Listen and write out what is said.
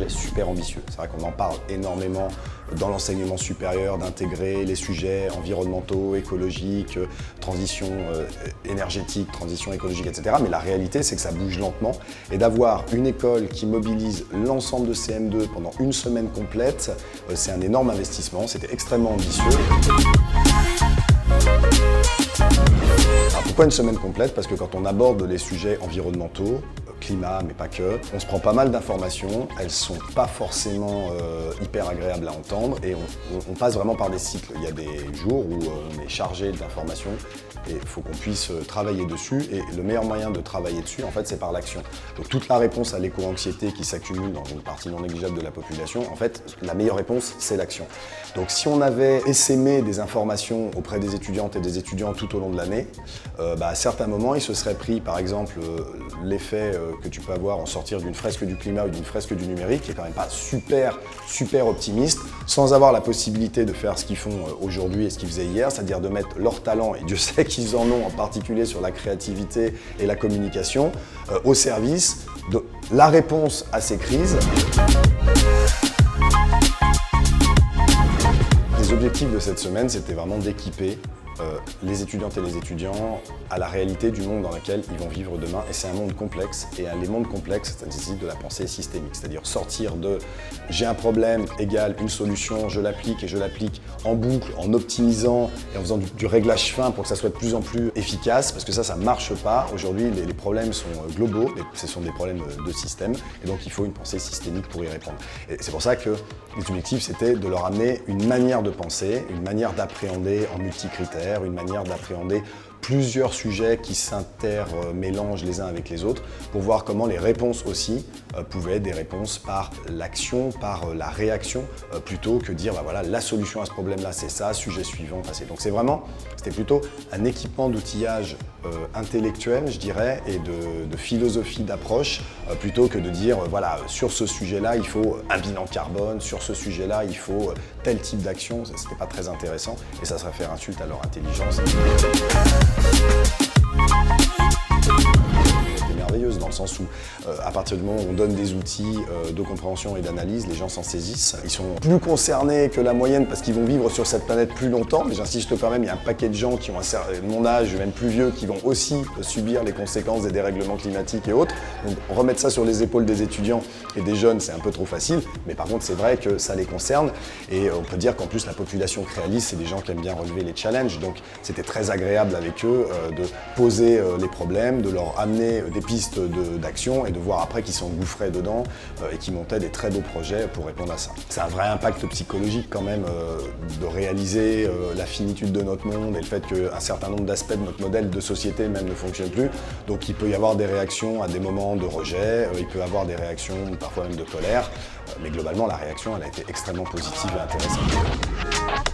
Super ambitieux. C'est vrai qu'on en parle énormément dans l'enseignement supérieur, d'intégrer les sujets environnementaux, écologiques, transition énergétique, transition écologique, etc. Mais la réalité, c'est que ça bouge lentement. Et d'avoir une école qui mobilise l'ensemble de CM2 pendant une semaine complète, c'est un énorme investissement. C'était extrêmement ambitieux. Alors pourquoi une semaine complète? Parce que quand on aborde les sujets environnementaux, climat, mais pas que, on se prend pas mal d'informations, elles sont pas forcément hyper agréables à entendre et on passe vraiment par des cycles. Il y a des jours où on est chargé d'informations et il faut qu'on puisse travailler dessus et le meilleur moyen de travailler dessus, en fait, c'est par l'action. Donc toute la réponse à l'éco-anxiété qui s'accumule dans une partie non négligeable de la population, en fait, la meilleure réponse, c'est l'action. Donc si on avait essaimé des informations auprès des étudiantes et des étudiants tout au long de l'année, à certains moments, ils se seraient pris, par exemple, l'effet que tu peux avoir en sortir d'une fresque du climat ou d'une fresque du numérique, qui est quand même pas super optimiste, sans avoir la possibilité de faire ce qu'ils font aujourd'hui et ce qu'ils faisaient hier, c'est-à-dire de mettre leur talent, et Dieu sait qu'ils en ont en particulier sur la créativité et la communication, au service de la réponse à ces crises. Les objectifs de cette semaine, c'était vraiment d'équiper les étudiantes et les étudiants à la réalité du monde dans lequel ils vont vivre demain. Et c'est un monde complexe. Et les mondes complexes, ça nécessite de la pensée systémique. C'est-à-dire sortir de « j'ai un problème égale une solution, je l'applique et je l'applique en boucle, en optimisant et en faisant du réglage fin pour que ça soit de plus en plus efficace ». Parce que ça ne marche pas. Aujourd'hui, les problèmes sont globaux. Et ce sont des problèmes de système. Et donc, il faut une pensée systémique pour y répondre. Et c'est pour ça que les objectifs, c'était de leur amener une manière de penser, une manière d'appréhender en multicritères, une manière d'appréhender plusieurs sujets qui s'intermélangent les uns avec les autres pour voir comment les réponses aussi pouvaient être des réponses par l'action, par la réaction, plutôt que dire voilà, la solution à ce problème-là c'est ça, sujet suivant, passé. Donc c'était plutôt un équipement d'outillage intellectuel, je dirais, et de philosophie d'approche, plutôt que de dire voilà, sur ce sujet-là il faut un bilan carbone, sur ce sujet-là il faut tel type d'action. C'était pas très intéressant et ça serait faire insulte à leur intelligence. C'est merveilleuse dans le sens où, à partir du moment où on donne des outils de compréhension et d'analyse, les gens s'en saisissent. Ils sont plus concernés que la moyenne parce qu'ils vont vivre sur cette planète plus longtemps. Mais j'insiste quand même, il y a un paquet de gens qui ont mon âge, même plus vieux, qui vont aussi subir les conséquences des dérèglements climatiques et autres. Donc remettre ça sur les épaules des étudiants et des jeunes, c'est un peu trop facile. Mais par contre, c'est vrai que ça les concerne. Et on peut dire qu'en plus, la population créaliste, c'est des gens qui aiment bien relever les challenges. Donc c'était très agréable avec eux de poser les problèmes, de leur amener des pistes d'action et de voir après qu'ils s'engouffraient dedans et qu'ils montaient des très beaux projets pour répondre à ça. C'est un vrai impact psychologique quand même de réaliser la finitude de notre monde et le fait qu'un certain nombre d'aspects de notre modèle de société même ne fonctionnent plus. Donc il peut y avoir des réactions à des moments de rejet, il peut y avoir des réactions parfois même de colère, mais globalement la réaction elle a été extrêmement positive et intéressante.